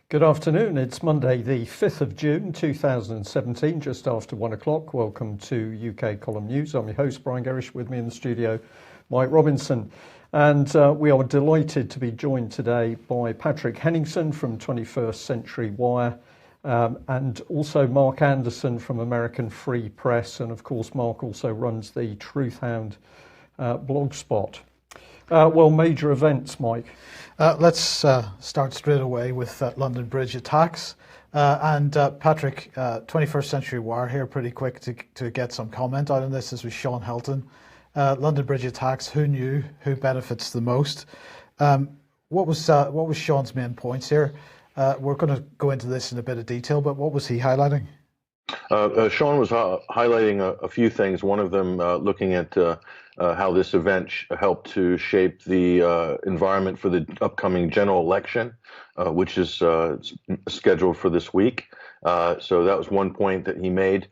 Good afternoon. It's Monday, the 5th of June 2017, just after 1 o'clock. Welcome to UK Column News. I'm your host, Brian Gerrish. With me in the studio, Mike Robinson. And we are delighted to be joined today by Patrick Henningsen from 21st Century Wire and also Mark Anderson from American Free Press. And of course, Mark also runs the Truthhound blogspot. Major events, Mike. Let's start straight away with London Bridge attacks. Patrick, 21st Century Wire here, pretty quick to get some comment out on this. This was Sean Hilton. London Bridge attacks, who knew, who benefits the most? What was Sean's main points here? We're going to go into this in a bit of detail, but what was he highlighting? Sean was highlighting a few things. One of them looking at how this event helped to shape the environment for the upcoming general election, which is scheduled for this week. So that was one point that he made.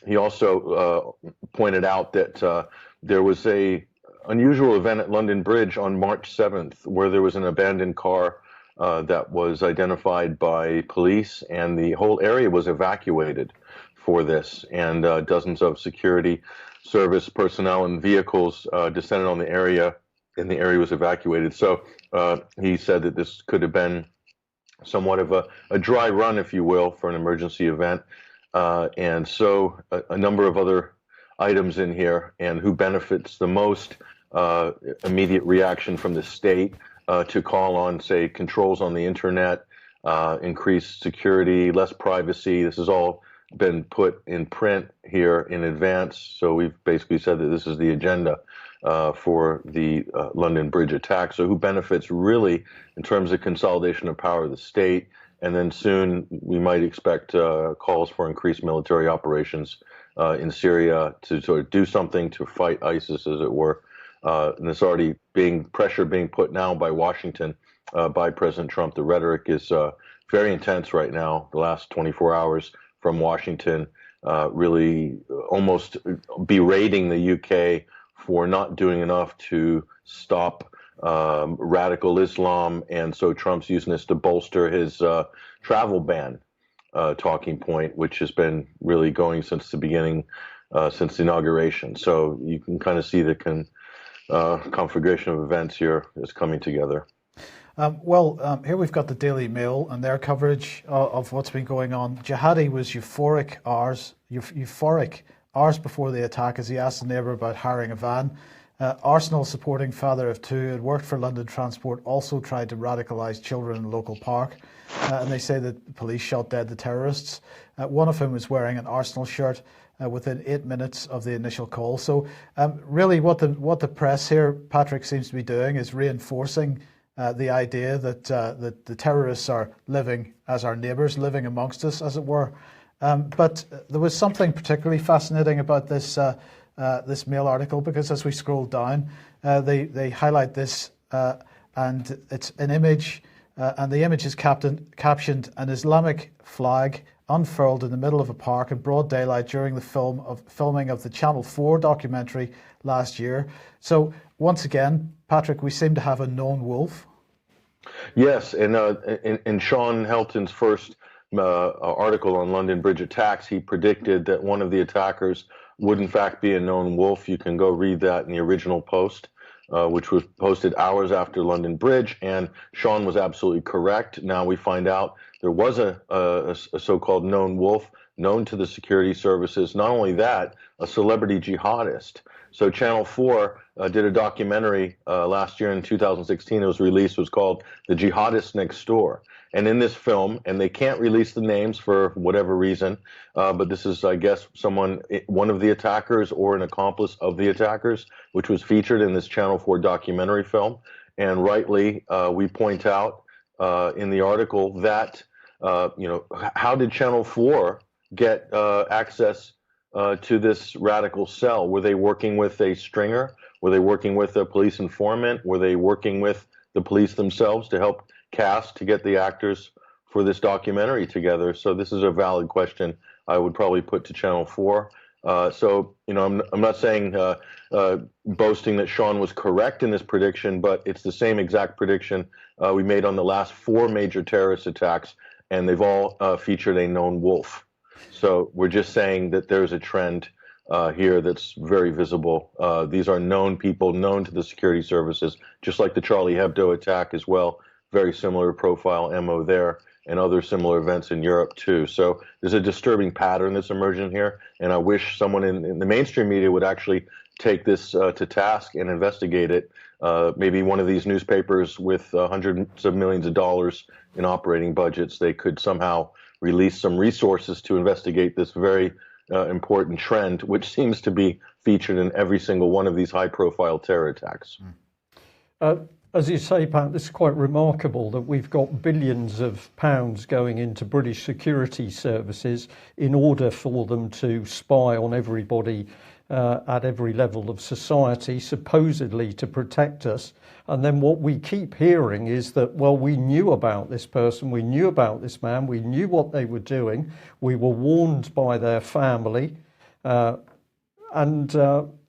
He also pointed out that there was a unusual event at London Bridge on March 7th where there was an abandoned car that was identified by police, and the whole area was evacuated for this, and dozens of security service personnel and vehicles descended on the area, and the area was evacuated. So he said that this could have been somewhat of a dry run, if you will, for an emergency event. And so a number of other items in here, and who benefits the most, immediate reaction from the state to call on, say, controls on the internet, increased security, less privacy. This has all been put in print here in advance. So we've basically said that this is the agenda for the London Bridge attack. So who benefits really in terms of consolidation of power of the state? And then soon we might expect calls for increased military operations in Syria to sort of do something to fight ISIS, as it were. And it's already pressure being put now by Washington, by President Trump. The rhetoric is very intense right now, the last 24 hours from Washington, really almost berating the UK for not doing enough to stop radical Islam. And so Trump's using this to bolster his travel ban talking point, which has been really going since the beginning, since the inauguration. So you can kind of see the configuration of events here is coming together. Here we've got the Daily Mail and their coverage of what's been going on. Jihadi was euphoric hours before the attack as he asked a neighbour about hiring a van. Arsenal supporting father of two had worked for London Transport, also tried to radicalise children in a local park. And they say that the police shot dead the terrorists. One of whom was wearing an Arsenal shirt within 8 minutes of the initial call. So really what the press here, Patrick, seems to be doing is reinforcing the idea that the terrorists are living as our neighbours, living amongst us, as it were. But there was something particularly fascinating about this Mail article, because as we scroll down, they highlight this, and it's an image, and the image is captioned "An Islamic flag unfurled in the middle of a park in broad daylight during the filming of the Channel 4 documentary last year." So once again, Patrick, we seem to have a known wolf. Yes, and in Sean Hilton's first article on London Bridge attacks, he predicted that one of the attackers would in fact be a known wolf. You can go read that in the original post, which was posted hours after London Bridge, and Sean was absolutely correct. Now we find out there was a so-called known wolf, known to the security services. Not only that, a celebrity jihadist. So Channel 4 did a documentary last year in 2016. It was released. It was called The Jihadist Next Door. And in this film, and they can't release the names for whatever reason, but this is, I guess, one of the attackers or an accomplice of the attackers, which was featured in this Channel 4 documentary film. And rightly, we point out in the article that, how did Channel 4 get access to this radical cell? Were they working with a stringer? Were they working with a police informant? Were they working with the police themselves to help cast, to get the actors for this documentary together? So this is a valid question I would probably put to Channel 4. So, I'm not saying boasting that Sean was correct in this prediction, but it's the same exact prediction we made on the last 4 major terrorist attacks, and they've all featured a known wolf. So we're just saying that there's a trend here that's very visible. These are known people, known to the security services, just like the Charlie Hebdo attack as well. Very similar profile MO there, and other similar events in Europe too. So there's a disturbing pattern that's emerging here, and I wish someone in the mainstream media would actually take this to task and investigate it. Maybe one of these newspapers with hundreds of millions of dollars in operating budgets, they could somehow release some resources to investigate this very important trend, which seems to be featured in every single one of these high-profile terror attacks. As you say, Pat, this is quite remarkable that we've got billions of pounds going into British security services in order for them to spy on everybody at every level of society, supposedly to protect us. And then what we keep hearing is that, well, we knew about this person, we knew about this man, we knew what they were doing, we were warned by their family, and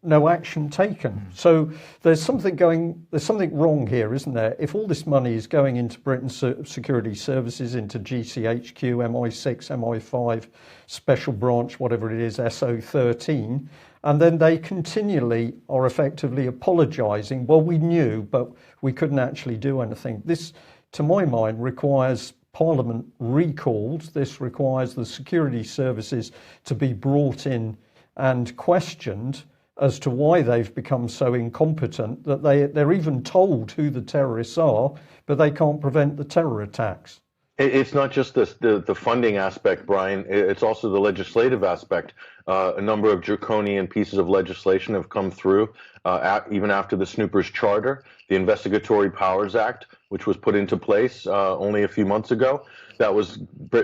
no action taken. So there's something wrong here, isn't there? If all this money is going into Britain's security services, into GCHQ, MI6, MI5, Special Branch, whatever it is, SO13, and then they continually are effectively apologising. Well, we knew, but we couldn't actually do anything. This, to my mind, requires Parliament recalled. This requires the security services to be brought in and questioned as to why they've become so incompetent that they're even told who the terrorists are, but they can't prevent the terror attacks. It's not just the funding aspect, Brian. It's also the legislative aspect. A number of draconian pieces of legislation have come through, even after the Snoopers Charter, the Investigatory Powers Act, which was put into place only a few months ago. That was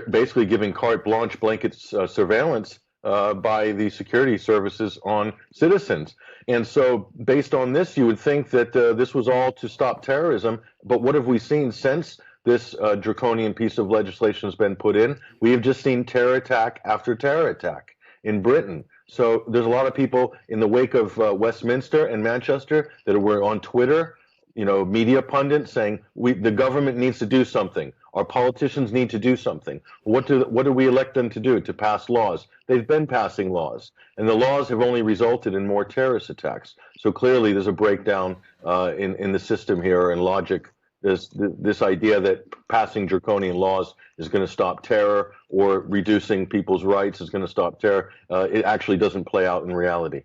basically giving carte blanche, blanket surveillance by the security services on citizens. And so based on this, you would think that this was all to stop terrorism. But what have we seen since this draconian piece of legislation has been put in? We have just seen terror attack after terror attack in Britain. So there's a lot of people in the wake of Westminster and Manchester that were on Twitter, media pundits saying the government needs to do something. Our politicians need to do something. What do we elect them to do? To pass laws. They've been passing laws, and the laws have only resulted in more terrorist attacks. So clearly there's a breakdown in the system here and logic. There's this idea that passing draconian laws is going to stop terror, or reducing people's rights is going to stop terror. It actually doesn't play out in reality.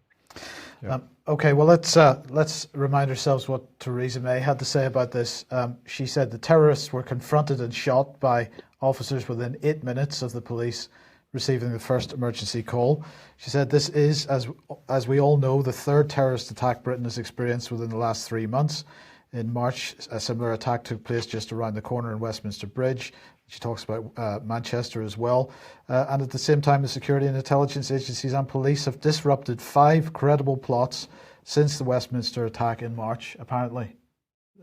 Yeah. Okay, well, let's remind ourselves what Theresa May had to say about this. She said the terrorists were confronted and shot by officers within 8 minutes of the police receiving the first emergency call. She said this is, as we all know, the third terrorist attack Britain has experienced within the last 3 months. In March, a similar attack took place just around the corner in Westminster Bridge. She talks about Manchester as well. And at the same time, the security and intelligence agencies and police have disrupted 5 credible plots since the Westminster attack in March, apparently.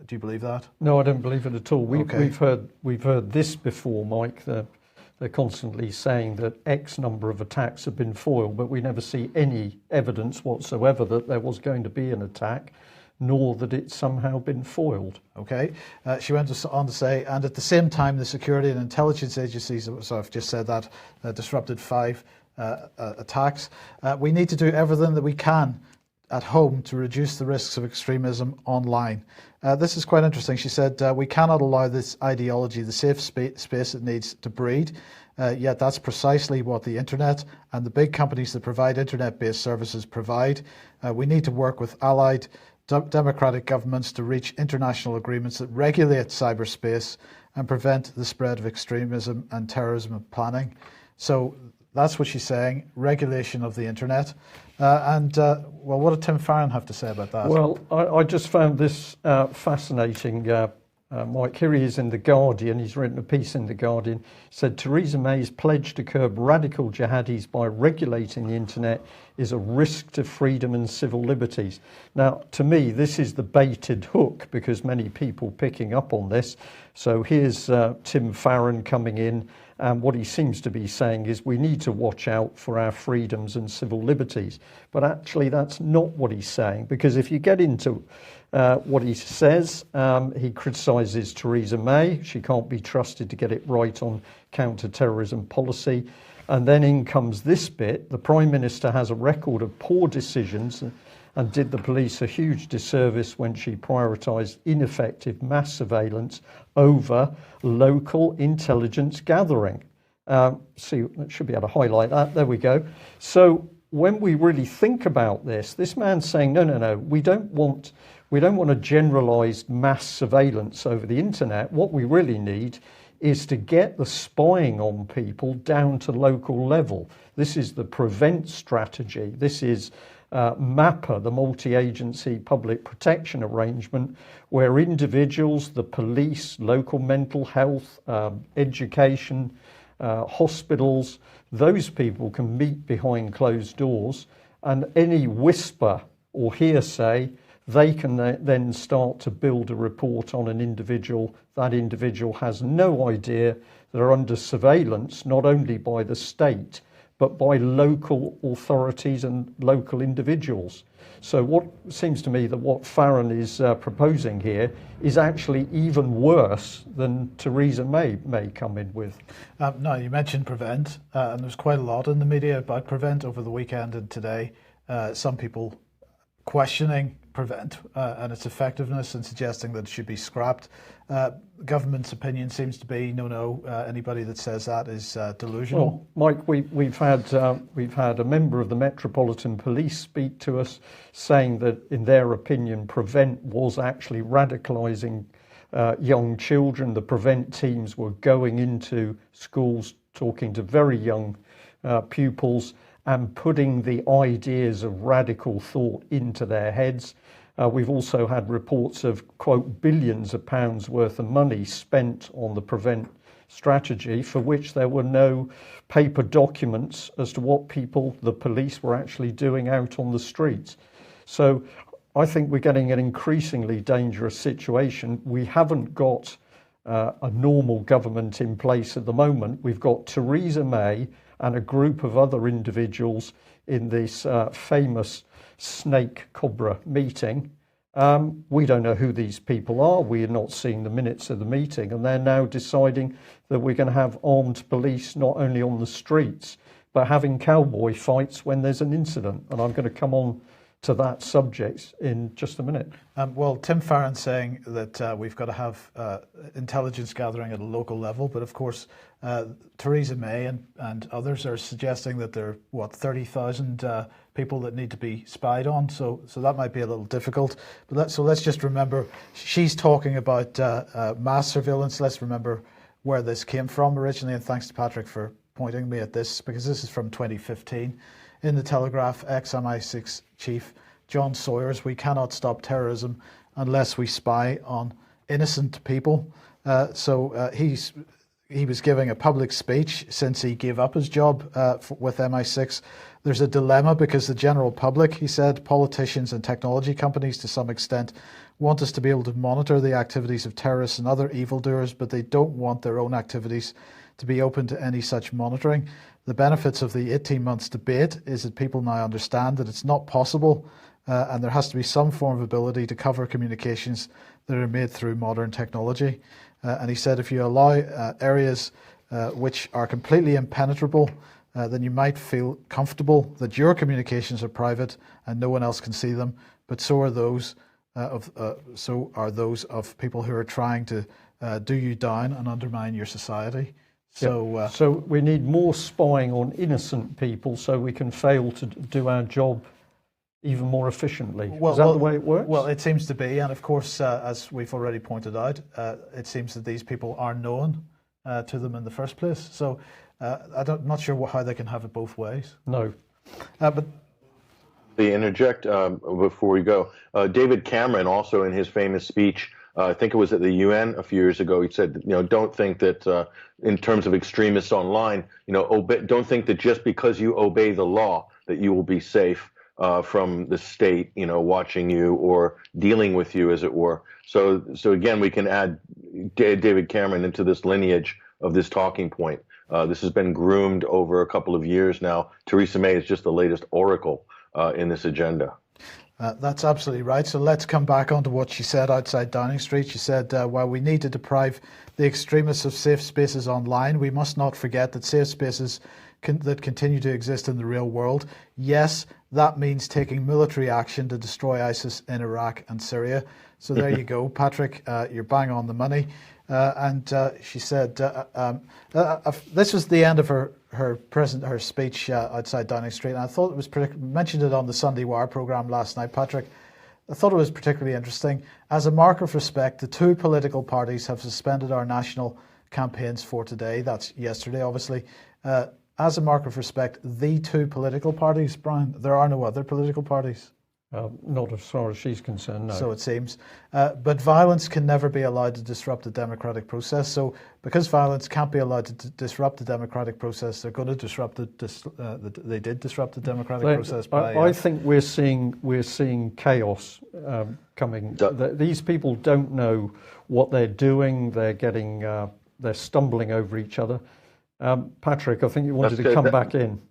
Do you believe that? No, I don't believe it at all. Okay. We've heard this before, Mike. They're constantly saying that X number of attacks have been foiled, but we never see any evidence whatsoever that there was going to be an attack, nor that it's somehow been foiled. Okay. She went on to say, and at the same time, the security and intelligence agencies, so I've just said that, disrupted 5 attacks. We need to do everything that we can at home to reduce the risks of extremism online. This is quite interesting. She said, we cannot allow this ideology the safe space it needs to breed. Yet that's precisely what the internet and the big companies that provide internet-based services provide. We need to work with allied democratic governments to reach international agreements that regulate cyberspace and prevent the spread of extremism and terrorism planning. So that's what she's saying, regulation of the internet. Well, what did Tim Farron have to say about that? Well, I just found this fascinating. Mike, here he is in The Guardian. He's written a piece in The Guardian. Said Theresa May's pledge to curb radical jihadis by regulating the internet is a risk to freedom and civil liberties. Now, to me, this is the baited hook, because many people picking up on this. So here's Tim Farron coming in And what he seems to be saying is we need to watch out for our freedoms and civil liberties. But actually, that's not what he's saying, because if you get into what he says, he criticises Theresa May. She can't be trusted to get it right on counter-terrorism policy. And then in comes this bit: the Prime Minister has a record of poor decisions and did the police a huge disservice when she prioritised ineffective mass surveillance over local intelligence gathering. See, I should be able to highlight that. There we go. So when we really think about this man's saying, no, we don't want a generalised mass surveillance over the internet. What we really need is to get the spying on people down to local level. This is the PREVENT strategy. This is MAPA, the multi-agency public protection arrangement, where individuals, the police, local mental health, education, hospitals, those people can meet behind closed doors, and any whisper or hearsay, they can then start to build a report on an individual. That individual has no idea they're under surveillance, not only by the state, but by local authorities and local individuals. So what seems to me that what Farron is proposing here is actually even worse than Theresa May come in with. No, you mentioned PREVENT, and there's quite a lot in the media about PREVENT over the weekend and today. Some people questioning PREVENT and its effectiveness and suggesting that it should be scrapped. Government's opinion seems to be no. Anybody that says that is delusional. Well, Mike, we've had a member of the Metropolitan Police speak to us, saying that in their opinion, PREVENT was actually radicalising young children. The PREVENT teams were going into schools, talking to very young pupils, and putting the ideas of radical thought into their heads. We've also had reports of, quote, billions of pounds worth of money spent on the PREVENT strategy, for which there were no paper documents as to what the police were actually doing out on the streets. So I think we're getting an increasingly dangerous situation. We haven't got a normal government in place at the moment. We've got Theresa May and a group of other individuals in this famous snake cobra meeting. We don't know who these people are. We are not seeing the minutes of the meeting, and they're now deciding that we're going to have armed police not only on the streets, but having cowboy fights when there's an incident. And I'm going to come on to that subject in just a minute. Well, Tim Farron's saying that we've got to have intelligence gathering at a local level, but of course Theresa May and others are suggesting that there are 30,000 people that need to be spied on, so that might be a little difficult. But let's just remember, she's talking about mass surveillance. Let's remember where this came from originally, and thanks to Patrick for pointing me at this, because this is from 2015. In the Telegraph, ex-MI6 chief John Sawyers: "We cannot stop terrorism unless we spy on innocent people." He was giving a public speech since he gave up his job with MI6. There's a dilemma because the general public, he said, politicians and technology companies to some extent want us to be able to monitor the activities of terrorists and other evildoers, but they don't want their own activities to be open to any such monitoring. The benefits of the 18 months debate is that people now understand that it's not possible, and there has to be some form of ability to cover communications that are made through modern technology. And he said if you allow areas which are completely impenetrable, then you might feel comfortable that your communications are private and no one else can see them, but so are those of people who are trying to do you down and undermine your society. So we need more spying on innocent people so we can fail to do our job even more efficiently. Is that the way it works? Well, it seems to be, and of course, as we've already pointed out, it seems that these people are known to them in the first place. So I'm not sure how they can have it both ways. No. But to interject before we go, David Cameron also in his famous speech, I think it was at the UN a few years ago, he said, don't think that in terms of extremists online, don't think that just because you obey the law that you will be safe from the state, watching you or dealing with you, as it were. So again, we can add David Cameron into this lineage of this talking point. This has been groomed over a couple of years now. Theresa May is just the latest oracle in this agenda. That's absolutely right. So let's come back onto what she said outside Downing Street. She said, while we need to deprive the extremists of safe spaces online, we must not forget that safe spaces that continue to exist in the real world. Yes, that means taking military action to destroy ISIS in Iraq and Syria. So there you go, Patrick, you're bang on the money. And she said, this was the end of her speech outside Downing Street. And I thought it was mentioned it on the Sunday Wire programme last night, Patrick. I thought it was particularly interesting. As a mark of respect, the two political parties have suspended our national campaigns for today. That's yesterday, obviously. As a mark of respect, the two political parties, Brian, there are no other political parties. Not as far as she's concerned, no. So it seems. But violence can never be allowed to disrupt the democratic process. So because violence can't be allowed to disrupt the democratic process, they're going to disrupt they did disrupt the democratic process. I think we're seeing chaos coming. These people don't know what they're doing. They're stumbling over each other. Patrick, I think you wanted to come back in.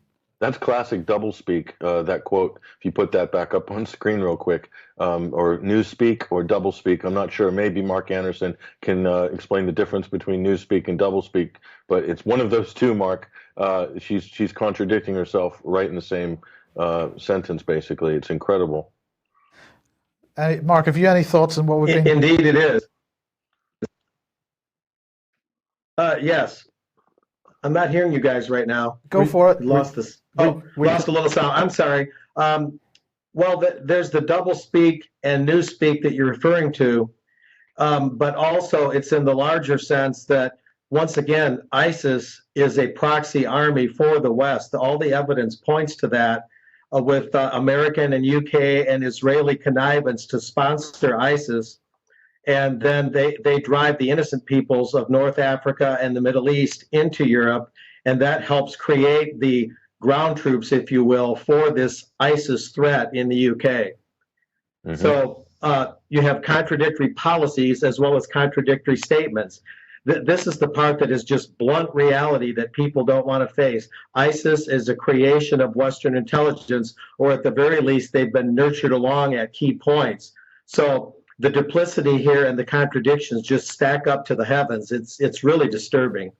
That's classic doublespeak, that quote. If you put that back up on screen real quick, or newspeak or doublespeak, I'm not sure. Maybe Mark Anderson can explain the difference between newspeak and doublespeak, but it's one of those two, Mark. She's contradicting herself right in the same sentence, basically. It's incredible. Mark, have you any thoughts on what we've been... Indeed it is. Yes. I'm not hearing you guys right now. Go for it. Lost a little sound. I'm sorry. Well, there's the double speak and newspeak that you're referring to, but also it's in the larger sense that, once again, ISIS is a proxy army for the West. All the evidence points to that, with American and UK and Israeli connivance to sponsor ISIS. And then they drive the innocent peoples of North Africa and the Middle East into Europe, and that helps create the ground troops, if you will, for this ISIS threat in the UK. Mm-hmm. So you have contradictory policies as well as contradictory statements. This is the part that is just blunt reality that people don't want to face. ISIS is a creation of Western intelligence, or at the very least, they've been nurtured along at key points. So the duplicity here and the contradictions just stack up to the heavens. It's really disturbing.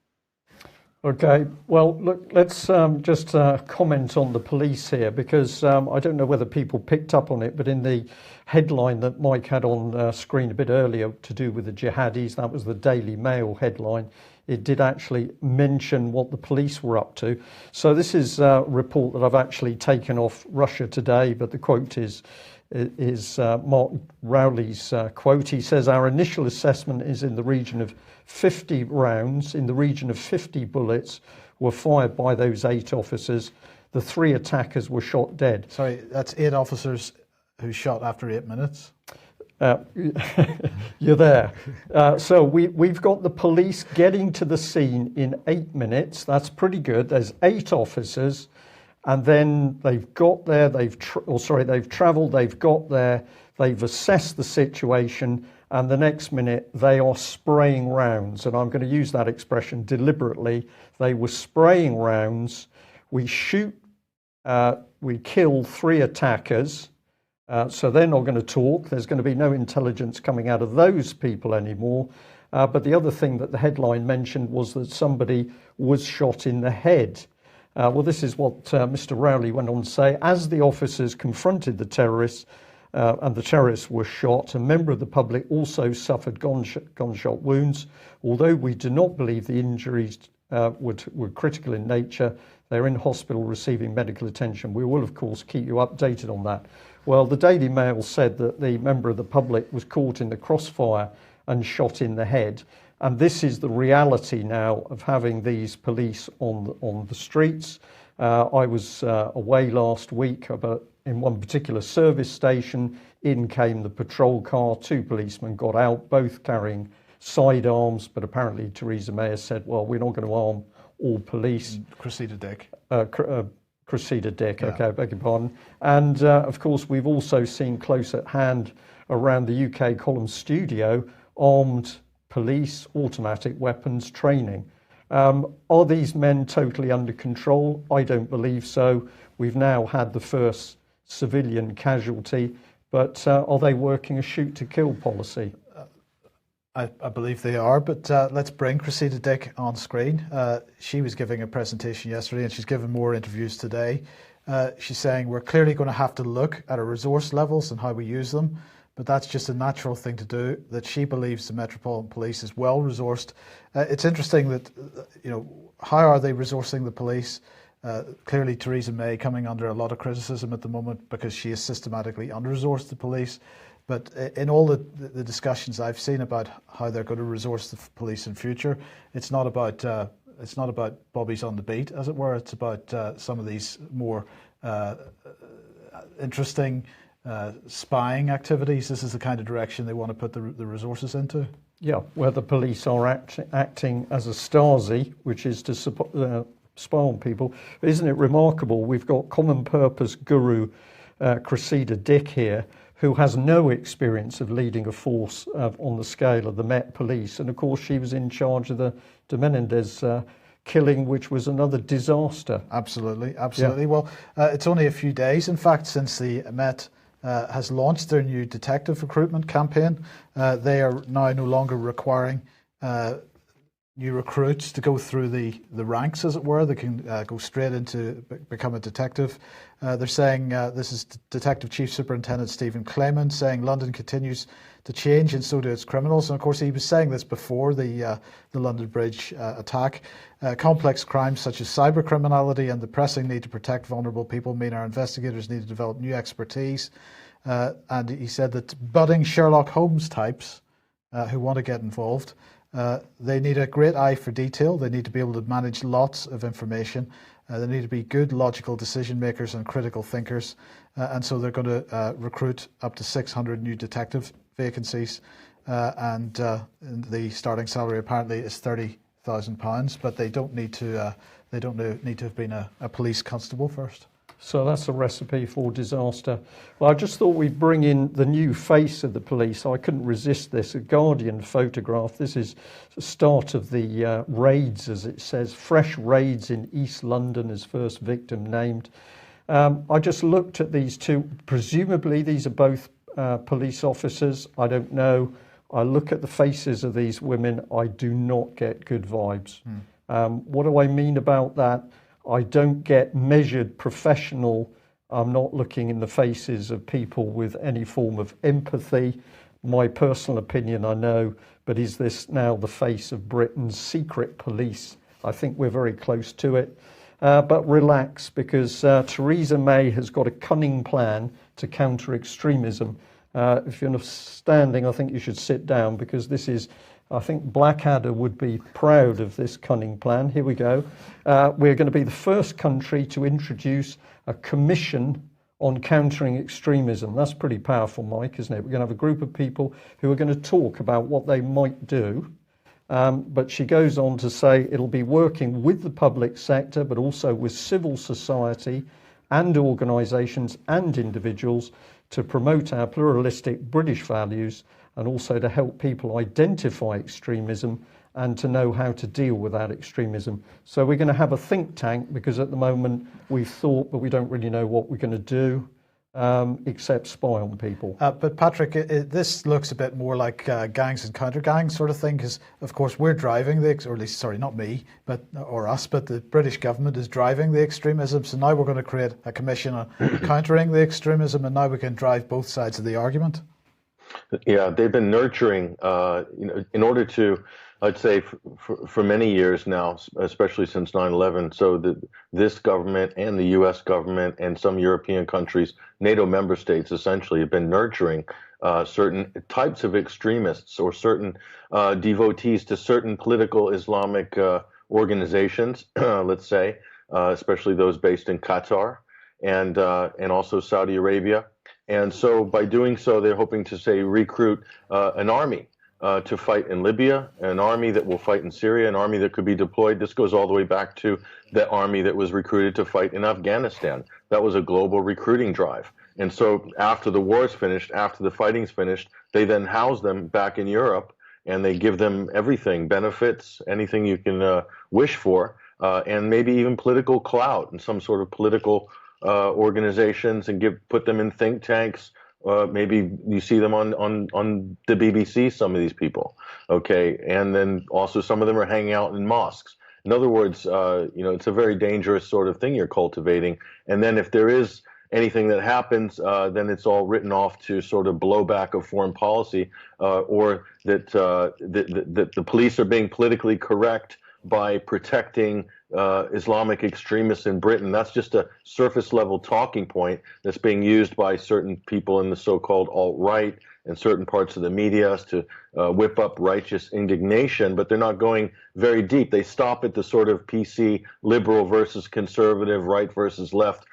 Okay, well, look, let's just comment on the police here, because I don't know whether people picked up on it, but in the headline that Mike had on screen a bit earlier to do with the jihadis, that was the Daily Mail headline, it did actually mention what the police were up to. So this is a report that I've actually taken off Russia Today, but the quote is Mark Rowley's quote. He says, our initial assessment is in the region of 50 rounds, in the region of 50 bullets were fired by those 8 officers. The 3 attackers were shot dead. Sorry, that's 8 officers who shot after 8 minutes? You're there. So we've got the police getting to the scene in 8 minutes. That's pretty good. There's 8 officers. And then they've got there, they've travelled, they've got there, they've assessed the situation, and the next minute they are spraying rounds. And I'm going to use that expression deliberately. They were spraying rounds. We kill 3 attackers. So they're not going to talk. There's going to be no intelligence coming out of those people anymore. But the other thing that the headline mentioned was that somebody was shot in the head. Well, this is what Mr. Rowley went on to say. As the officers confronted the terrorists and the terrorists were shot, a member of the public also suffered gunshot wounds. Although we do not believe the injuries were critical in nature, they're in hospital receiving medical attention. We will, of course, keep you updated on that. Well, the Daily Mail said that the member of the public was caught in the crossfire and shot in the head. And this is the reality now of having these police on the streets. I was away last week, but in one particular service station, in came the patrol car. 2 policemen got out, both carrying sidearms. But apparently Theresa May has said, well, we're not going to arm all police. Cressida Dick. Cressida Dick, yeah. Okay, beg your pardon. And of course, we've also seen close at hand around the UK Column studio, armed police, automatic weapons training. Are these men totally under control? I don't believe so. We've now had the first civilian casualty, but are they working a shoot to kill policy? I believe they are, but let's bring Cressida Dick on screen. She was giving a presentation yesterday and she's given more interviews today. She's saying we're clearly going to have to look at our resource levels and how we use them, but that's just a natural thing to do, that she believes the Metropolitan Police is well resourced. It's interesting that, how are they resourcing the police? Clearly Theresa May coming under a lot of criticism at the moment because she has systematically under-resourced the police. But in all the discussions I've seen about how they're going to resource the police in future, it's not about bobbies on the beat, as it were. It's about some of these more interesting spying activities. This is the kind of direction they want to put the resources into. Yeah, where the police are acting as a Stasi, which is to spy on people. Isn't it remarkable? We've got common purpose guru Cressida Dick here, who has no experience of leading a force on the scale of the Met Police. And of course, she was in charge of the de Menendez killing, which was another disaster. Absolutely. Yeah. Well, it's only a few days, in fact, since the Met has launched their new detective recruitment campaign. They are now no longer requiring new recruits to go through the ranks, as it were. They can go straight into become a detective. They're saying, this is Detective Chief Superintendent Stephen Clayman saying London continues to change and so do its criminals. And of course he was saying this before the London Bridge attack. Complex crimes such as cyber criminality and the pressing need to protect vulnerable people mean our investigators need to develop new expertise. And he said that budding Sherlock Holmes types who want to get involved, they need a great eye for detail. They need to be able to manage lots of information. They need to be good logical decision makers and critical thinkers. And so they're going to recruit up to 600 new detective vacancies. And the starting salary apparently is £30,000, but they don't need to have been a police constable first. So that's a recipe for disaster. Well, I just thought we'd bring in the new face of the police. I couldn't resist this. A Guardian photograph. This is the start of the raids, as it says. Fresh raids in East London as first victim named. I just looked at these two. Presumably these are both police officers. I don't know. I look at the faces of these women. I do not get good vibes. What do I mean about that? I don't get measured professional. I'm not looking in the faces of people with any form of empathy. My personal opinion, I know, but is this now the face of Britain's secret police? I think we're very close to it. But relax, because Theresa May has got a cunning plan to counter extremism. If you're standing, I think you should sit down, because this is, I think Blackadder would be proud of this cunning plan. Here we go. We're going to be the first country to introduce a commission on countering extremism. That's pretty powerful, Mike, isn't it? We're going to have a group of people who are going to talk about what they might do. But she goes on to say it'll be working with the public sector, but also with civil society and organisations and individuals to promote our pluralistic British values, and also to help people identify extremism and to know how to deal with that extremism. So we're going to have a think tank, because at the moment we've thought, but we don't really know what we're going to do, except spy on people. But Patrick, this looks a bit more like gangs and counter gangs sort of thing, because of course we're driving or at least, sorry, not me, or us, but the British government is driving the extremism. So now we're going to create a commission on countering the extremism, and now we can drive both sides of the argument. Yeah, they've been nurturing, in order to, I'd say, for many years now, especially since 9/11. So this government and the U.S. government and some European countries, NATO member states, essentially have been nurturing certain types of extremists or certain devotees to certain political Islamic organizations, let's say, especially those based in Qatar and also Saudi Arabia. And so by doing so, they're hoping to, say, recruit an army to fight in Libya, an army that will fight in Syria, an army that could be deployed. This goes all the way back to the army that was recruited to fight in Afghanistan. That was a global recruiting drive. And so after the war is finished, after the fighting's finished, they then house them back in Europe and they give them everything, benefits, anything you can wish for, and maybe even political clout and some sort of political organizations, and put them in think tanks. Maybe you see them on the BBC, some of these people, okay? And then also some of them are hanging out in mosques. In other words, it's a very dangerous sort of thing you're cultivating. And then if there is anything that happens, then it's all written off to sort of blowback of foreign policy, or that the police are being politically correct by protecting Islamic extremists in Britain. That's just a surface level talking point that's being used by certain people in the so-called alt-right and certain parts of the media to whip up righteous indignation, but they're not going very deep. They stop at the sort of PC liberal versus conservative, right versus left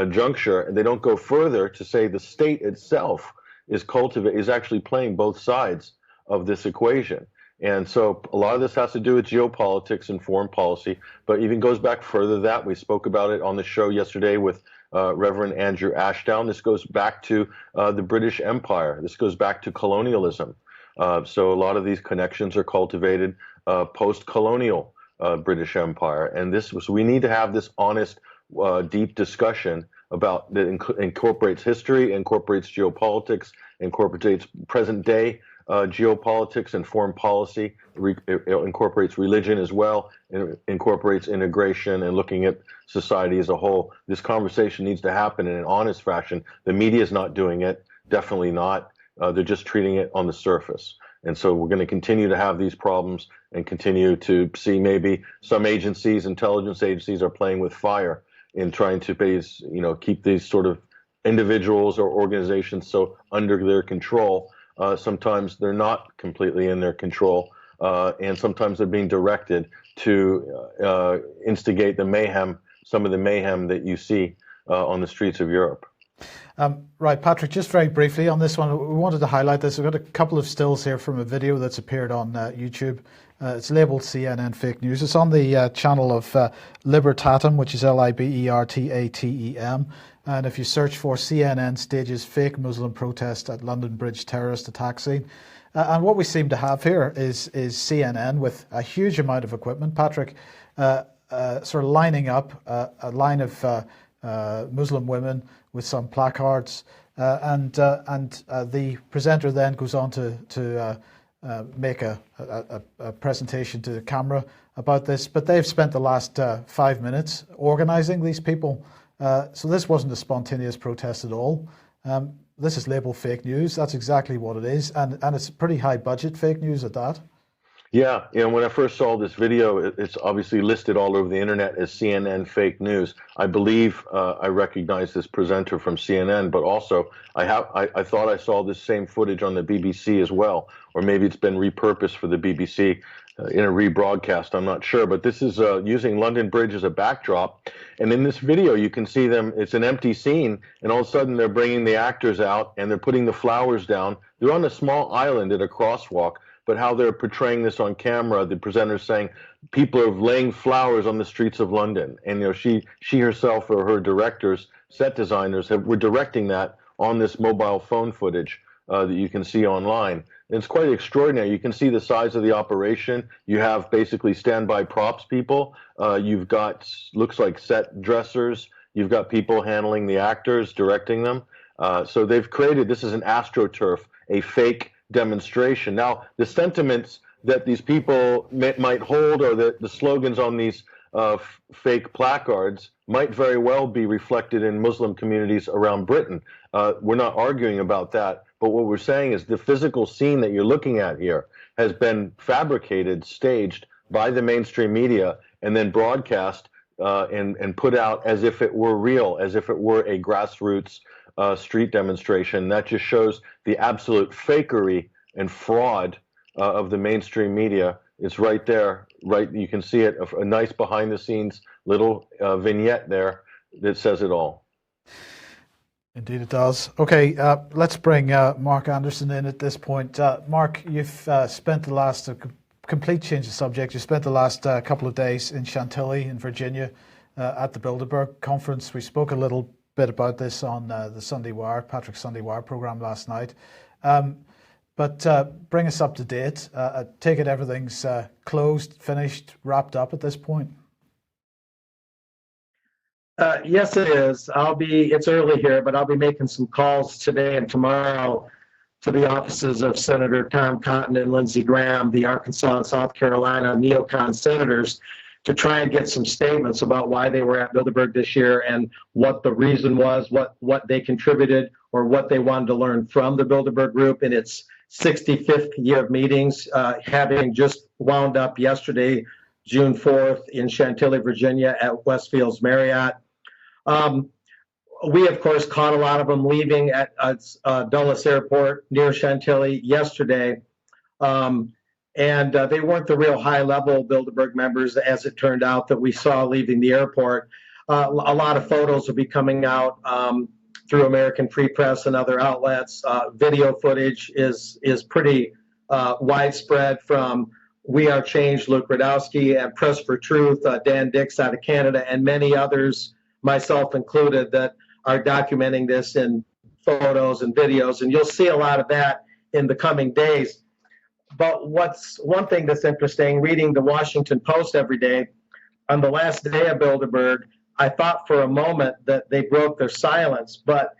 juncture, and they don't go further to say the state itself is actually playing both sides of this equation. And so a lot of this has to do with geopolitics and foreign policy, but even goes back further than that. We spoke about it on the show yesterday with Reverend Andrew Ashdown. This goes back to the British Empire. This goes back to colonialism. So a lot of these connections are cultivated post-colonial British Empire. And we need to have this honest, deep discussion about that incorporates history, incorporates geopolitics, incorporates present day geopolitics and foreign policy. It incorporates religion as well, and incorporates integration and looking at society as a whole. This conversation needs to happen in an honest fashion. The media is not doing it, definitely not. They're just treating it on the surface. And so we're going to continue to have these problems and continue to see maybe some agencies, intelligence agencies, are playing with fire in trying to keep these sort of individuals or organizations so under their control. Sometimes they're not completely in their control, and sometimes they're being directed to instigate the mayhem, some of the mayhem that you see on the streets of Europe. Right, Patrick, just very briefly on this one, we wanted to highlight this. We've got a couple of stills here from a video that's appeared on YouTube. It's labeled CNN Fake News. It's on the channel of Libertatem, which is Libertatem. And if you search for CNN stages fake Muslim protest at London Bridge terrorist attack scene. And what we seem to have here is CNN with a huge amount of equipment. Patrick, sort of lining up a line of Muslim women with some placards. And the presenter then goes on to make a presentation to the camera about this. But they've spent the last 5 minutes organizing these people. So this wasn't a spontaneous protest at all. This is labeled fake news. That's exactly what it is. And it's pretty high budget fake news at that. Yeah, when I first saw this video, it's obviously listed all over the internet as CNN fake news. I believe I recognize this presenter from CNN, but also I thought I saw this same footage on the BBC as well, or maybe it's been repurposed for the BBC in a rebroadcast. I'm not sure, but this is using London Bridge as a backdrop. And in this video, you can see them. It's an empty scene, and all of a sudden they're bringing the actors out and they're putting the flowers down. They're on a small island at a crosswalk. But how they're portraying this on camera, the presenter's saying people are laying flowers on the streets of London. And she herself or her directors, set designers, were directing that on this mobile phone footage that you can see online. And it's quite extraordinary. You can see the size of the operation. You have basically standby props people. You've got, looks like set dressers. You've got people handling the actors, directing them. So they've created, this is an AstroTurf, a fake demonstration. Now, the sentiments that these people might hold, or the slogans on these fake placards, might very well be reflected in Muslim communities around Britain. We're not arguing about that, but what we're saying is the physical scene that you're looking at here has been fabricated, staged by the mainstream media, and then broadcast and put out as if it were real, as if it were a grassroots street demonstration. That just shows the absolute fakery and fraud of the mainstream media. It's right there, right? You can see it, a nice behind the scenes little vignette there that says it all. Indeed it does. Okay, let's bring Mark Anderson in at this point. Mark, you've spent the last, complete change of subject, you spent the last couple of days in Chantilly in Virginia at the Bilderberg conference. We spoke a little bit about this on the Sunday Wire, Patrick's Sunday Wire program last night. But bring us up to date. I take it everything's closed, finished, wrapped up at this point? Yes, it is. It's early here, but I'll be making some calls today and tomorrow to the offices of Senator Tom Cotton and Lindsey Graham, the Arkansas and South Carolina neocon senators, to try and get some statements about why they were at Bilderberg this year and what the reason was, what they contributed, or what they wanted to learn from the Bilderberg Group in its 65th year of meetings, having just wound up yesterday, June 4th, in Chantilly, Virginia, at Westfield's Marriott. We, of course, caught a lot of them leaving at Dulles Airport near Chantilly yesterday. And they weren't the real high-level Bilderberg members, as it turned out, that we saw leaving the airport. A lot of photos will be coming out through American Free Press and other outlets. Video footage is pretty widespread from We Are Change, Luke Radowski, and Press for Truth, Dan Dix out of Canada, and many others, myself included, that are documenting this in photos and videos. And you'll see a lot of that in the coming days. But what's one thing that's interesting, reading the Washington Post every day, on the last day of Bilderberg, I thought for a moment that they broke their silence. But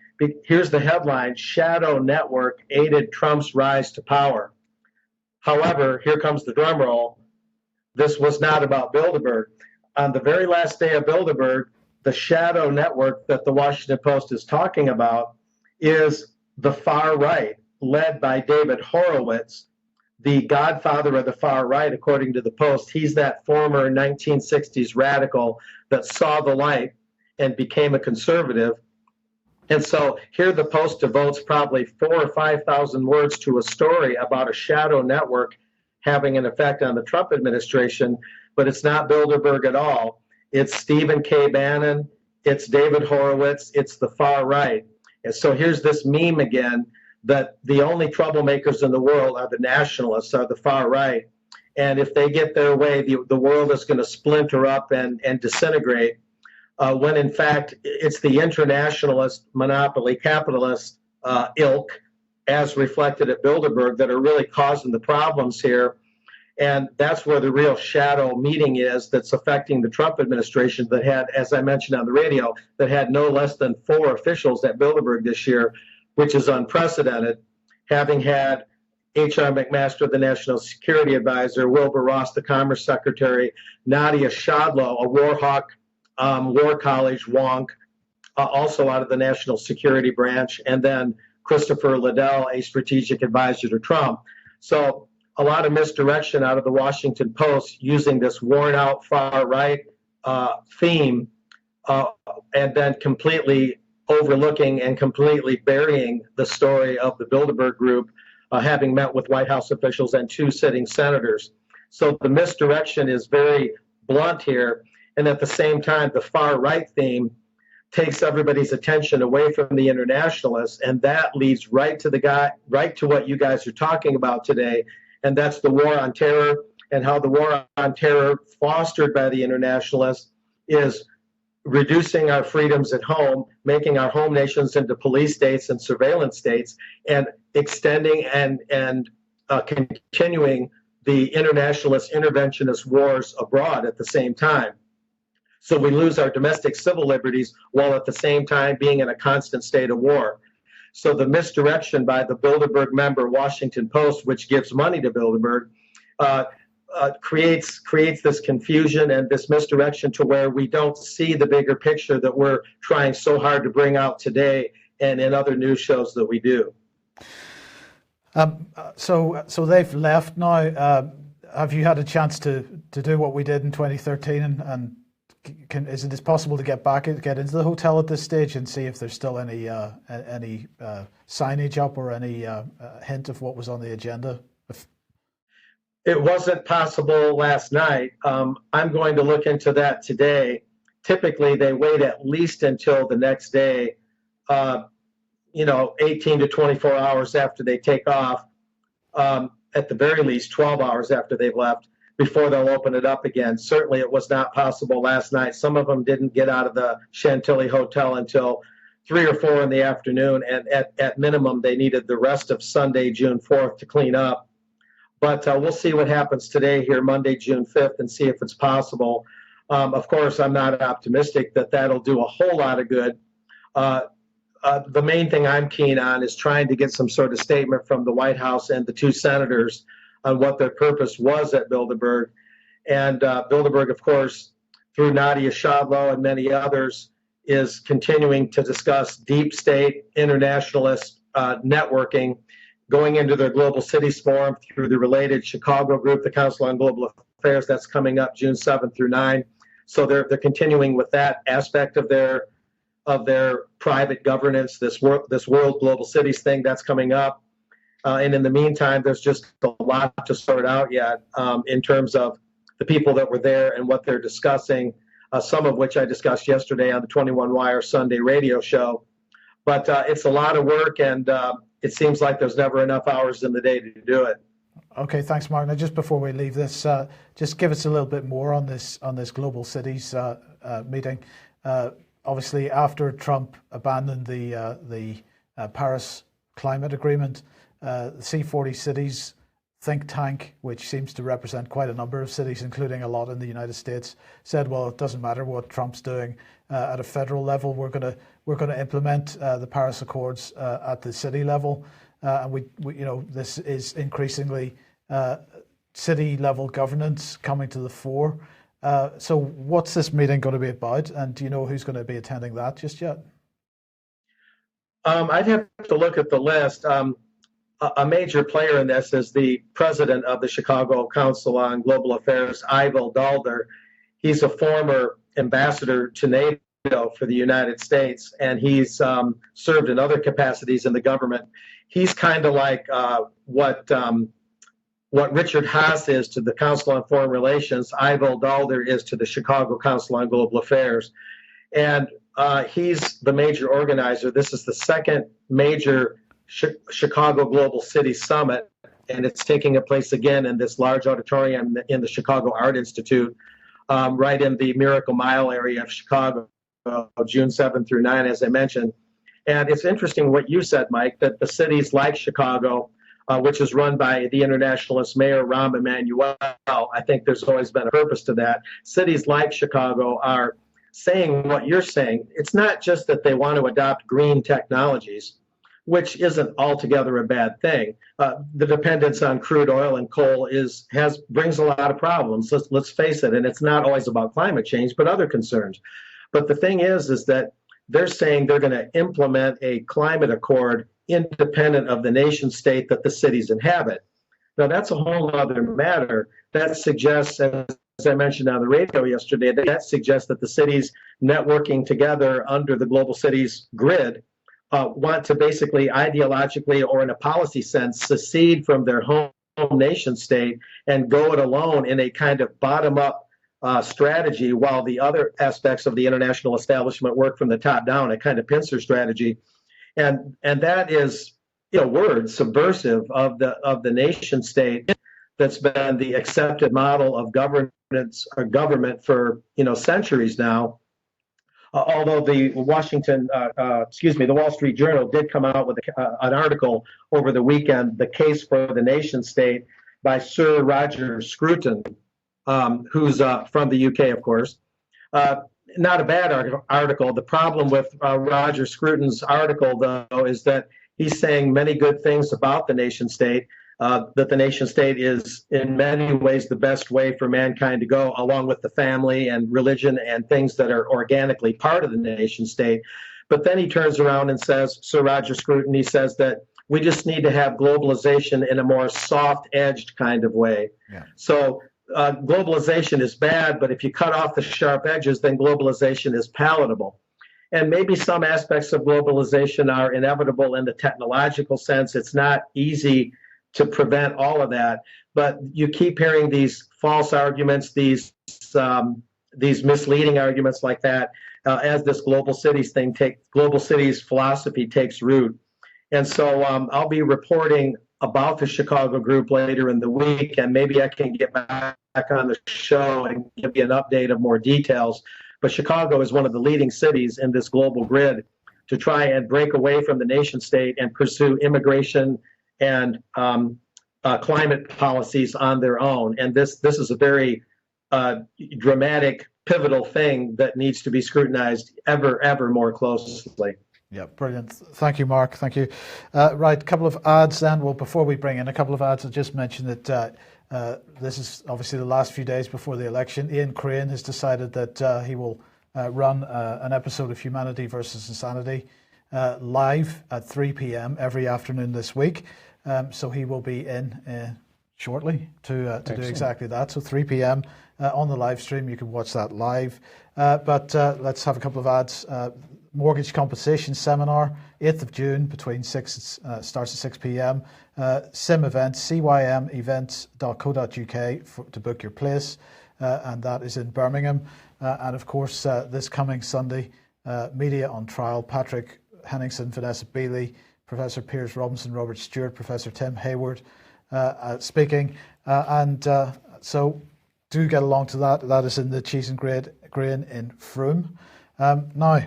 here's the headline: Shadow Network aided Trump's rise to power. However, here comes the drum roll. This was not about Bilderberg. On the very last day of Bilderberg, the shadow network that the Washington Post is talking about is the far right, led by David Horowitz, the godfather of the far right, according to the Post. He's that former 1960s radical that saw the light and became a conservative. And so here the Post devotes probably 4,000 or 5,000 words to a story about a shadow network having an effect on the Trump administration, but it's not Bilderberg at all. It's Stephen K. Bannon, it's David Horowitz, it's the far right. And so here's this meme again, that the only troublemakers in the world are the nationalists, are the far right. And if they get their way, the world is going to splinter up and disintegrate, when in fact it's the internationalist, monopoly, capitalist ilk, as reflected at Bilderberg, that are really causing the problems here. And that's where the real shadow meeting is that's affecting the Trump administration, that had, as I mentioned on the radio, that had no less than 4 officials at Bilderberg this year, which is unprecedented, having had H.R. McMaster, the National Security Advisor, Wilbur Ross, the Commerce Secretary, Nadia Shadlow, a war hawk, War College wonk, also out of the National Security Branch, and then Christopher Liddell, a strategic advisor to Trump. So a lot of misdirection out of the Washington Post using this worn-out far-right theme, and then completely overlooking and completely burying the story of the Bilderberg Group, having met with White House officials and 2 sitting senators. So the misdirection is very blunt here, and at the same time, the far-right theme takes everybody's attention away from the internationalists, and that leads right to what you guys are talking about today. And that's the war on terror, and how the war on terror, fostered by the internationalists, is reducing our freedoms at home, making our home nations into police states and surveillance states, and extending and continuing the internationalist interventionist wars abroad at the same time. So we lose our domestic civil liberties while at the same time being in a constant state of war. So the misdirection by the Bilderberg member Washington Post, which gives money to Bilderberg, creates this confusion and this misdirection to where we don't see the bigger picture that we're trying so hard to bring out today and in other news shows that we do. So they've left now. Have you had a chance to do what we did in 2013 and is it possible to get into the hotel at this stage and see if there's still any signage up or any hint of what was on the agenda? It wasn't possible last night. I'm going to look into that today. Typically, they wait at least until the next day, 18 to 24 hours after they take off, at the very least 12 hours after they've left, before they'll open it up again. Certainly it was not possible last night. Some of them didn't get out of the Chantilly Hotel until 3 or 4 in the afternoon, and at minimum, they needed the rest of Sunday, June 4th to clean up. But we'll see what happens today here, Monday, June 5th, and see if it's possible. Of course, I'm not optimistic that that'll do a whole lot of good. The main thing I'm keen on is trying to get some sort of statement from the White House and the 2 senators on what their purpose was at Bilderberg. And Bilderberg, of course, through Nadia Schadlow and many others, is continuing to discuss deep state internationalist networking, going into their Global Cities Forum through the related Chicago group, the Council on Global Affairs, that's coming up June 7th through 9. So they're continuing with that aspect of their private governance, this world global cities thing that's coming up. And in the meantime, there's just a lot to sort out yet in terms of the people that were there and what they're discussing, some of which I discussed yesterday on the 21 Wire Sunday radio show. But it's a lot of work, and it seems like there's never enough hours in the day to do it. Okay, thanks, Mark. Now, just before we leave this, just give us a little bit more on this Global Cities meeting. Obviously, after Trump abandoned the Paris Climate Agreement, the C40 Cities think tank, which seems to represent quite a number of cities, including a lot in the United States, said, "Well, it doesn't matter what Trump's doing at a federal level. We're going to implement the Paris Accords at the city level, and we this is increasingly city level governance coming to the fore." So, what's this meeting going to be about, and do you know who's going to be attending that just yet? I'd have to look at the list. A major player in this is the president of the Chicago Council on Global Affairs, Ivel Dalder. He's a former ambassador to NATO for the United States, and he's served in other capacities in the government. He's kind of like what Richard Haas is to the Council on Foreign Relations, Ivel Dalder is to the Chicago Council on Global Affairs. And he's the major organizer. This is the second major Chicago Global City Summit, and it's taking place again in this large auditorium in the Chicago Art Institute, right in the Miracle Mile area of Chicago, June 7th through 9, as I mentioned. And it's interesting what you said, Mike, that the cities like Chicago, which is run by the internationalist mayor, Rahm Emanuel, I think there's always been a purpose to that. Cities like Chicago are saying what you're saying. It's not just that they want to adopt green technologies, which isn't altogether a bad thing. The dependence on crude oil and coal brings a lot of problems. Let's face it, and it's not always about climate change, but other concerns. But the thing is that they're saying they're going to implement a climate accord independent of the nation state that the cities inhabit. Now, that's a whole other matter. That suggests, as I mentioned on the radio yesterday, that suggests that the cities networking together under the Global Cities grid want to basically ideologically or in a policy sense secede from their home nation state and go it alone in a kind of bottom-up strategy, while the other aspects of the international establishment work from the top down, a kind of pincer strategy. And that is, word subversive of the nation state that's been the accepted model of governance or government for centuries now. Although the the Wall Street Journal did come out with an article over the weekend, "The Case for the Nation State" by Sir Roger Scruton, who's from the UK, of course. Not a bad article. The problem with Roger Scruton's article, though, is that he's saying many good things about the nation state, that the nation state is in many ways the best way for mankind to go, along with the family and religion and things that are organically part of the nation state. But then he turns around and says, Sir Roger Scruton, he says that we just need to have globalization in a more soft-edged kind of way. Yeah. So globalization is bad, but if you cut off the sharp edges, then globalization is palatable. And maybe some aspects of globalization are inevitable in the technological sense. It's not easy to prevent all of that, but you keep hearing these false arguments, these misleading arguments like that, as this global cities philosophy takes root. And so I'll be reporting about the Chicago group later in the week, and maybe I can get back on the show and give you an update of more details. But Chicago is one of the leading cities in this global grid to try and break away from the nation state and pursue immigration and climate policies on their own. And this is a very dramatic, pivotal thing that needs to be scrutinized ever more closely. Yeah, brilliant. Thank you, Mark. Thank you. Right, a couple of ads then. Well, before we bring in a couple of ads, I just mentioned that this is obviously the last few days before the election. Ian Crane has decided that he will run an episode of Humanity versus Insanity live at 3 p.m. every afternoon this week. So he will be in shortly to do exactly that. So 3 p.m. On the live stream, you can watch that live. But let's have a couple of ads. Mortgage Compensation Seminar, 8th of June, between starts at 6 p.m. SIM event, cymevents.co.uk to book your place, and that is in Birmingham. And of course, this coming Sunday, Media on Trial, Patrick Henningsen, Vanessa Beeley, Professor Piers Robinson, Robert Stewart, Professor Tim Hayward speaking. So do get along to that. That is in the Cheese and Grain in Frome. Now,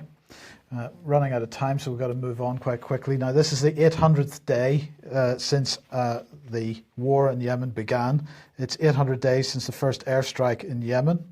running out of time, so we've got to move on quite quickly. Now, this is the 800th day since the war in Yemen began. It's 800 days since the first airstrike in Yemen.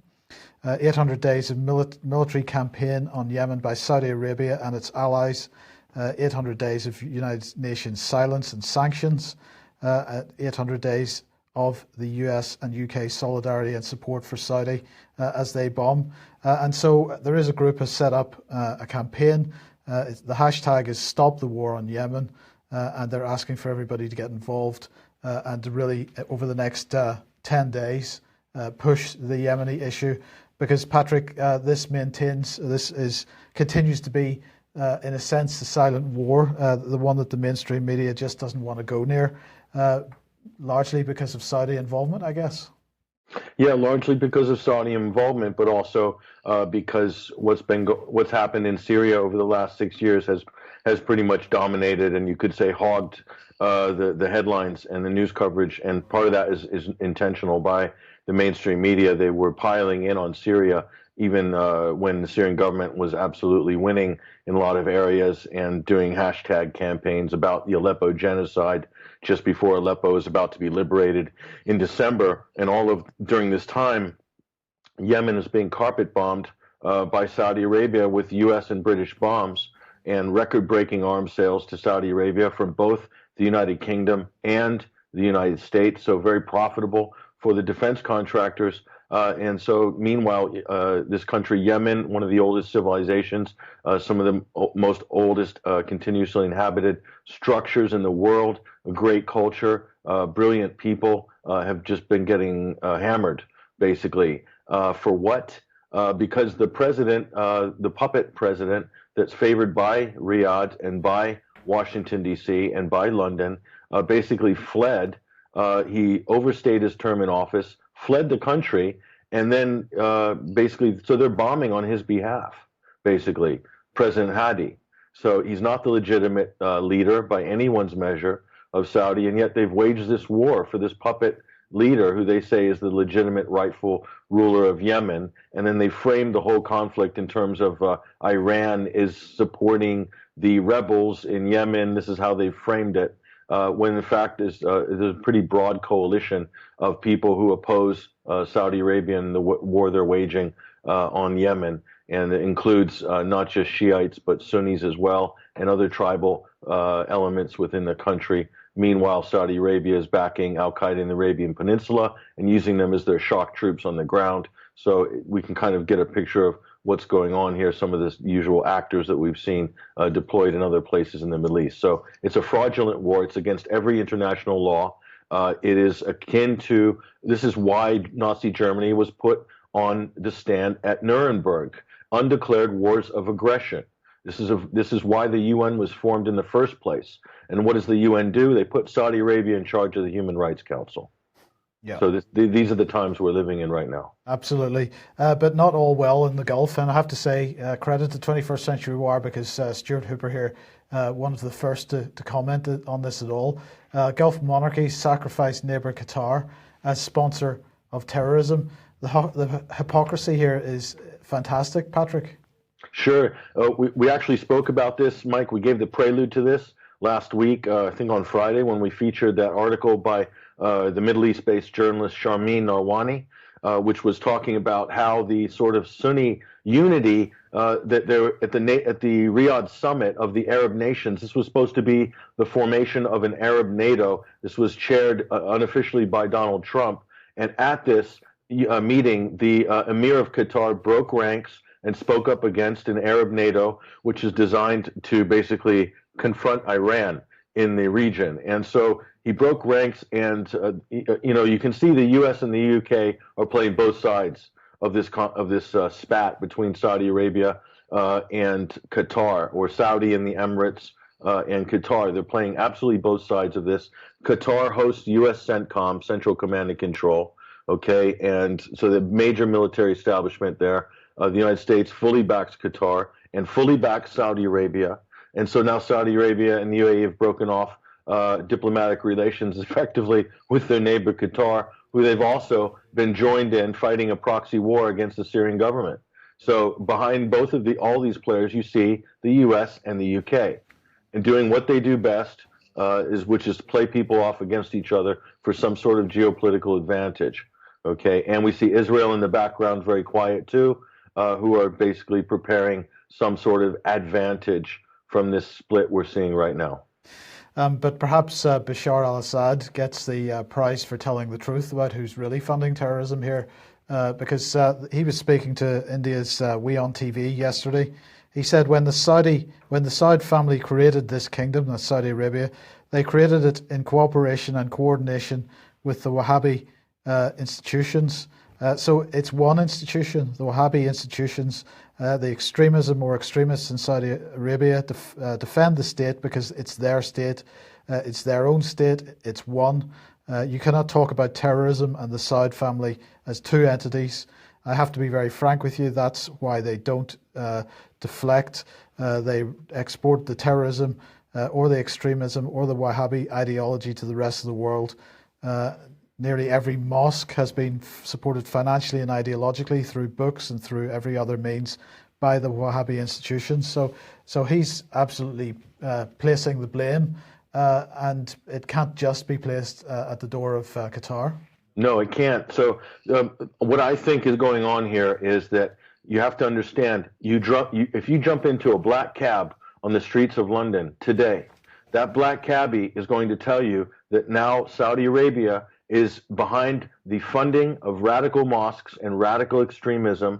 800 days of military campaign on Yemen by Saudi Arabia and its allies. 800 days of United Nations silence and sanctions. 800 days of the US and UK solidarity and support for Saudi as they bomb. And so there is a group has set up a campaign. The hashtag is Stop the War on Yemen, and they're asking for everybody to get involved and to really, over the next 10 days, push the Yemeni issue. Because, Patrick, this continues to be, in a sense, the silent war, the one that the mainstream media just doesn't want to go near. Largely because of Saudi involvement, I guess. Yeah, largely because of Saudi involvement, but also because what's happened in Syria over the last 6 years has pretty much dominated, and you could say hogged the headlines and the news coverage. And part of that is intentional by the mainstream media. They were piling in on Syria even when the Syrian government was absolutely winning in a lot of areas and doing hashtag campaigns about the Aleppo genocide just before Aleppo was about to be liberated in December. And during this time, Yemen is being carpet bombed by Saudi Arabia with U.S. and British bombs, and record-breaking arms sales to Saudi Arabia from both the United Kingdom and the United States. So very profitable for the defense contractors. And so meanwhile, this country, Yemen, one of the oldest civilizations, some of the most oldest continuously inhabited structures in the world, a great culture, brilliant people, have just been getting hammered, basically. For what? Because the president, the puppet president that's favored by Riyadh and by Washington, D.C. and by London, basically fled. He overstayed his term in office, fled the country, and then basically, so they're bombing on his behalf, basically, President Hadi. So he's not the legitimate leader by anyone's measure of Saudi, and yet they've waged this war for this puppet leader who they say is the legitimate rightful ruler of Yemen. And then they framed the whole conflict in terms of Iran is supporting the rebels in Yemen. This is how they framed it. When in fact there's a pretty broad coalition of people who oppose Saudi Arabia and the war they're waging on Yemen. And it includes not just Shiites, but Sunnis as well, and other tribal elements within the country. Meanwhile, Saudi Arabia is backing al-Qaeda in the Arabian Peninsula and using them as their shock troops on the ground. So we can kind of get a picture of what's going on here, some of the usual actors that we've seen deployed in other places in the Middle East. So it's a fraudulent war. It's against every international law. It is akin to, this is why Nazi Germany was put on the stand at Nuremberg, undeclared wars of aggression. This is why the UN was formed in the first place. And what does the UN do? They put Saudi Arabia in charge of the Human Rights Council. Yeah. So these are the times we're living in right now. Absolutely. But not all well in the Gulf. And I have to say, credit to 21st Century Wire, because Stuart Hooper here, one of the first to comment on this at all. Gulf monarchies sacrifice neighbour Qatar as sponsor of terrorism. The hypocrisy here is fantastic, Patrick. Sure. We actually spoke about this, Mike. We gave the prelude to this last week, I think on Friday, when we featured that article by the Middle East-based journalist Sharmeen Narwani, which was talking about how the sort of Sunni unity that there at the Riyadh summit of the Arab nations. This was supposed to be the formation of an Arab NATO. This was chaired unofficially by Donald Trump, and at this meeting, the Emir of Qatar broke ranks and spoke up against an Arab NATO, which is designed to basically confront Iran in the region. And so he broke ranks, and you can see the U.S. and the U.K. are playing both sides of this spat between Saudi Arabia and Qatar, or Saudi and the Emirates and Qatar. They're playing absolutely both sides of this. Qatar hosts U.S. CENTCOM, Central Command and Control. Okay, and so the major military establishment there, the United States fully backs Qatar and fully backs Saudi Arabia. And so now Saudi Arabia and the UAE have broken off diplomatic relations effectively with their neighbor Qatar, who they've also been joined in fighting a proxy war against the Syrian government. So behind both of all these players, you see the U.S. and the U.K. and doing what they do best, which is to play people off against each other for some sort of geopolitical advantage. Okay, and we see Israel in the background, very quiet too, who are basically preparing some sort of advantage from this split we're seeing right now. But perhaps Bashar al-Assad gets the prize for telling the truth about who's really funding terrorism here, because he was speaking to India's WION TV yesterday. He said when the Saud family created this kingdom, that's Saudi Arabia, they created it in cooperation and coordination with the Wahhabi institutions. So it's one institution, the Wahhabi institutions. The extremism or extremists in Saudi Arabia defend the state because it's their state, it's their own state, it's one. You cannot talk about terrorism and the Saud family as two entities. I have to be very frank with you, that's why they don't deflect. They export the terrorism or the extremism or the Wahhabi ideology to the rest of the world. Nearly every mosque has been supported financially and ideologically through books and through every other means by the Wahhabi institutions. So he's absolutely placing the blame, and it can't just be placed at the door of Qatar. No, it can't. So what I think is going on here is that you have to understand, if you jump into a black cab on the streets of London today, that black cabbie is going to tell you that now Saudi Arabia is behind the funding of radical mosques and radical extremism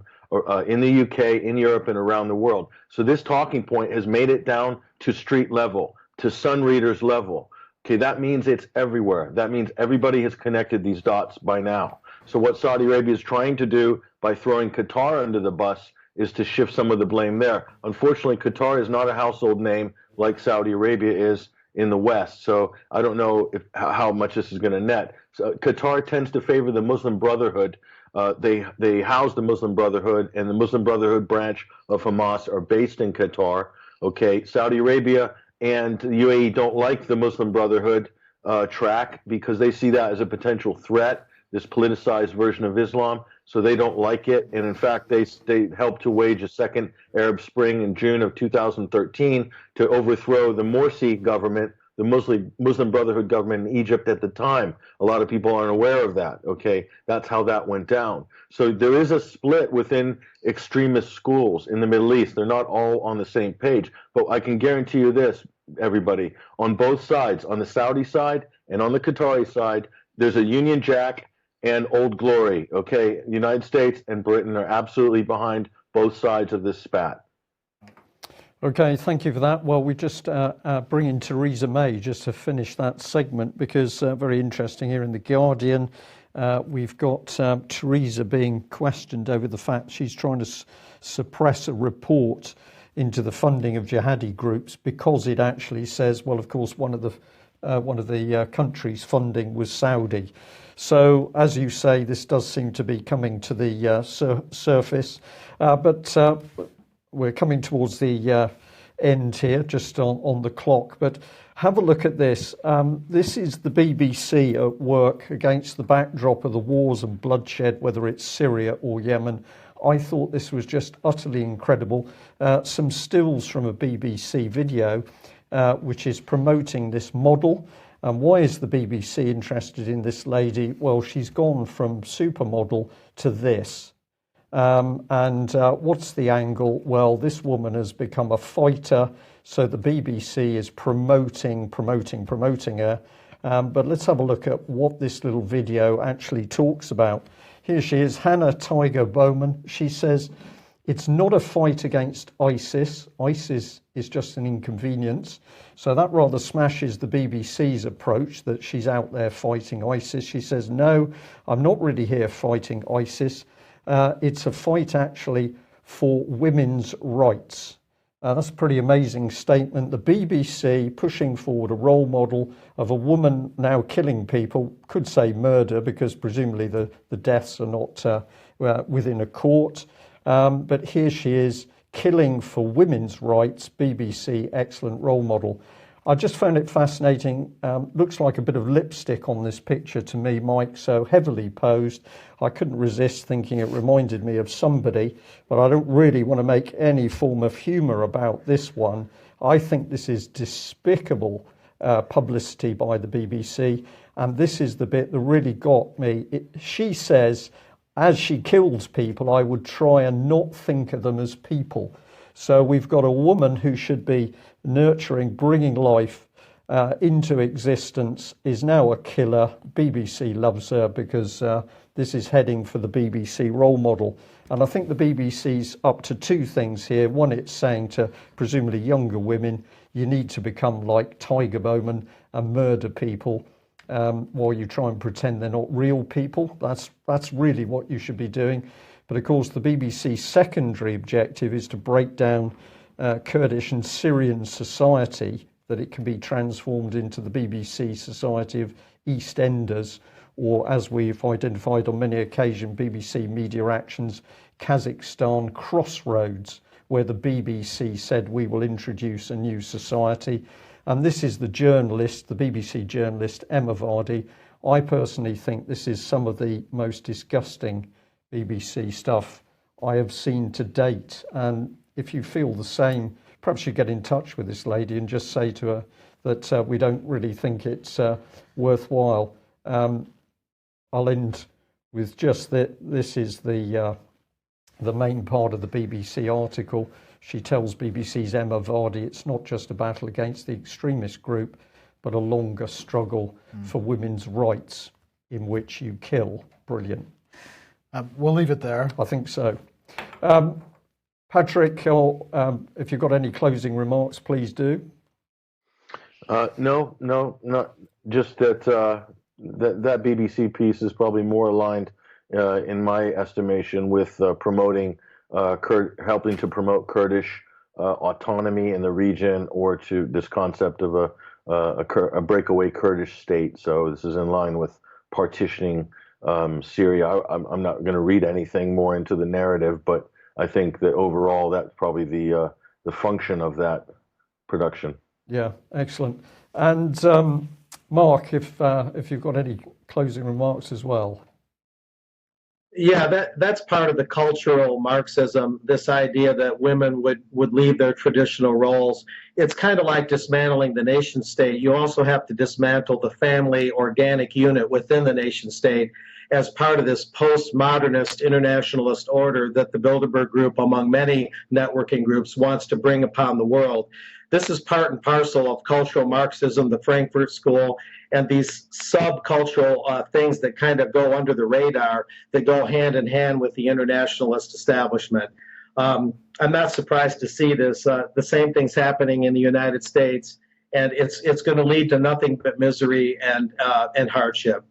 in the UK, in Europe, and around the world. So this talking point has made it down to street level, to Sun readers level. Okay, that means it's everywhere. That means everybody has connected these dots by now. So what Saudi Arabia is trying to do by throwing Qatar under the bus is to shift some of the blame there. Unfortunately, Qatar is not a household name like Saudi Arabia is in the West. So I don't know how much this is going to net. So Qatar tends to favor the Muslim Brotherhood. They house the Muslim Brotherhood, and the Muslim Brotherhood branch of Hamas are based in Qatar. Okay, Saudi Arabia and the UAE don't like the Muslim Brotherhood track because they see that as a potential threat, this politicized version of Islam. So they don't like it. And in fact, they helped to wage a second Arab Spring in June of 2013 to overthrow the Morsi government, the Muslim Brotherhood government in Egypt at the time. A lot of people aren't aware of that. Okay, that's how that went down. So there is a split within extremist schools in the Middle East. They're not all on the same page. But I can guarantee you this, everybody, on both sides, on the Saudi side and on the Qatari side, there's a Union Jack and Old Glory. Okay, the United States and Britain are absolutely behind both sides of this spat. Okay, thank you for that. Well, we just bring in Theresa May just to finish that segment because very interesting here in The Guardian. We've got Theresa being questioned over the fact she's trying to suppress a report into the funding of jihadi groups because it actually says, well, of course, one of the countries funding was Saudi. So, as you say, this does seem to be coming to the surface, but we're coming towards the end here, just on the clock. But have a look at this. This is the BBC at work against the backdrop of the wars and bloodshed, whether it's Syria or Yemen. I thought this was just utterly incredible. Some stills from a BBC video, which is promoting this model. And why is the BBC interested in this lady? Well, she's gone from supermodel to this. What's the angle? Well, this woman has become a fighter, so the BBC is promoting her. But let's have a look at what this little video actually talks about. Here she is, Hannah Tiger Bowman. She says, it's not a fight against ISIS. ISIS is just an inconvenience. So that rather smashes the BBC's approach that she's out there fighting ISIS. She says, no, I'm not really here fighting ISIS. It's a fight actually for women's rights. That's a pretty amazing statement. The BBC pushing forward a role model of a woman now killing people, could say murder because presumably the deaths are not within a court. But here she is killing for women's rights. BBC, excellent role model. I just found it fascinating. Looks like a bit of lipstick on this picture to me, Mike, so heavily posed. I couldn't resist thinking it reminded me of somebody, but I don't really want to make any form of humour about this one. I think this is despicable publicity by the BBC, and this is the bit that really got me. She says, as she kills people, I would try and not think of them as people. So we've got a woman who should be nurturing, bringing life into existence, is now a killer. BBC loves her because this is heading for the BBC role model. And I think the BBC's up to two things here. One, it's saying to presumably younger women, you need to become like Tiger Bowman and murder people while you try and pretend they're not real people. That's really what you should be doing. But of course, the BBC's secondary objective is to break down Kurdish and Syrian society, that it can be transformed into the BBC Society of EastEnders, or as we've identified on many occasions, BBC Media Action's Kazakhstan Crossroads, where the BBC said we will introduce a new society. And this is the journalist, the BBC journalist, Emma Vardy. I personally think this is some of the most disgusting BBC stuff I have seen to date. And if you feel the same, perhaps you get in touch with this lady and just say to her that we don't really think it's worthwhile. I'll end with just that this is the main part of the BBC article. She tells BBC's Emma Vardy it's not just a battle against the extremist group, but a longer struggle for women's rights in which you kill. Brilliant. We'll leave it there. I think so. Patrick, if you've got any closing remarks, please do. No, not just that. That BBC piece is probably more aligned, in my estimation, with promoting, helping to promote Kurdish autonomy in the region, or to this concept of a breakaway Kurdish state. So this is in line with partitioning Syria. I'm not going to read anything more into the narrative, but I think that overall that's probably the function of that production. Yeah, excellent. And Mark, if you've got any closing remarks as well. Yeah, that's part of the cultural Marxism, this idea that women would leave their traditional roles. It's kind of like dismantling the nation state. You also have to dismantle the family organic unit within the nation state as part of this postmodernist internationalist order that the Bilderberg Group, among many networking groups, wants to bring upon the world. This is part and parcel of cultural Marxism, the Frankfurt School, and these subcultural things that kind of go under the radar, that go hand in hand with the internationalist establishment. I'm not surprised to see this. The same thing's happening in the United States, and it's going to lead to nothing but misery and hardship.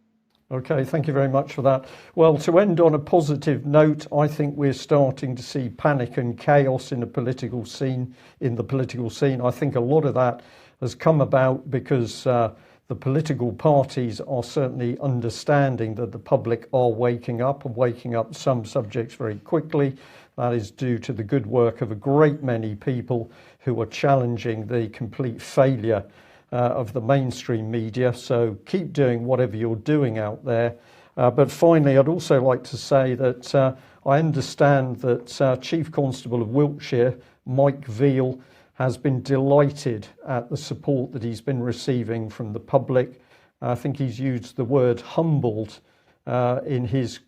Okay, thank you very much for that. Well, to end on a positive note, I think we're starting to see panic and chaos in the political scene. I think a lot of that has come about because the political parties are certainly understanding that the public are waking up, and waking up some subjects very quickly. That is due to the good work of a great many people who are challenging the complete failure of the mainstream media. So keep doing whatever you're doing out there. But finally, I'd also like to say that I understand that Chief Constable of Wiltshire, Mike Veal, has been delighted at the support that he's been receiving from the public. I think he's used the word humbled in his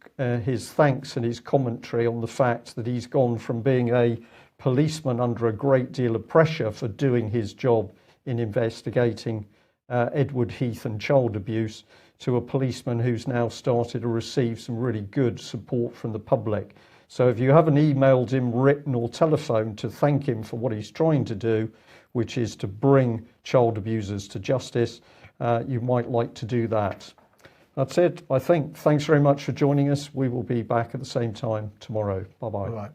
thanks and his commentary on the fact that he's gone from being a policeman under a great deal of pressure for doing his job in investigating Edward Heath and child abuse to a policeman who's now started to receive some really good support from the public. So if you haven't emailed him, written or telephoned to thank him for what he's trying to do, which is to bring child abusers to justice, you might like to do that. That's it, I think. Thanks very much for joining us. We will be back at the same time tomorrow. Bye-bye. Bye-bye.